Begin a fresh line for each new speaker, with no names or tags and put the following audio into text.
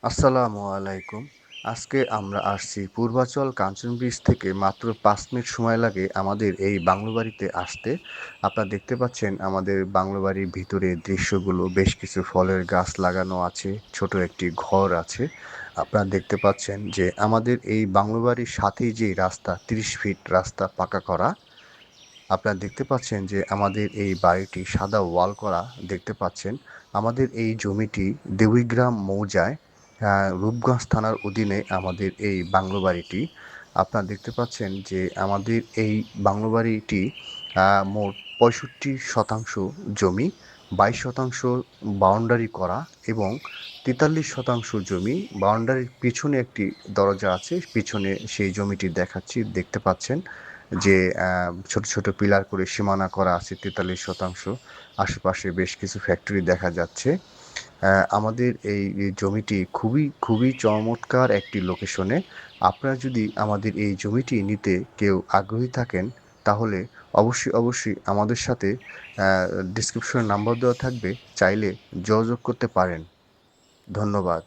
আসসালামু আলাইকুম। আজকে আমরা আসছি পূর্বাচল কাঞ্চন ব্রিজ থেকে মাত্র ৫ মিনিট সময় লাগে আমাদের এই বাংলো বাড়িতে আসতে। আপনারা দেখতে পাচ্ছেন আমাদের বাংলো বাড়ির ভিতরে দৃশ্যগুলো, বেশ কিছু ফলের গাছ লাগানো আছে, ছোট একটি ঘর আছে। আপনারা দেখতে পাচ্ছেন যে আমাদের এই বাংলো বাড়ির সাথেই যে রাস্তা ৩০ ফিট রাস্তা পাকা করা। আপনারা দেখতে পাচ্ছেন যে আমাদের এই বাড়িটি সাদা ওয়াল করা দেখতে পাচ্ছেন। আমাদের এই জমিটি দেউইগ্রাম মৌজায় রূপগঞ্জ থানার অধীনে আমাদের এই বাংলো বাড়িটি। আপনারা দেখতে পাচ্ছেন যে আমাদের এই বাংলো বাড়িটি মোট ৬৫% জমি, ২২% বাউন্ডারি করা এবং ৪৩% জমি বাউন্ডারির পিছনে একটি দরজা আছে। পিছনে সেই জমিটি দেখাচ্ছি, দেখতে পাচ্ছেন যে ছোট, ছোট পিলার করে সীমানা করা আছে ৪৩%। আশেপাশে বেশ কিছু ফ্যাক্টরি দেখা যাচ্ছে। আমাদের এই জমিটি খুবই, খুবই চমৎকার একটি লোকেশনে। আপনারা যদি আমাদের এই জমিটি নিতে কেউ আগ্রহী থাকেন, তাহলে অবশ্যই, অবশ্যই আমাদের সাথে অ্যা ডেসক্রিপশনে নাম্বার দেওয়া থাকবে, চাইলে যোগাযোগ করতে পারেন। ধন্যবাদ।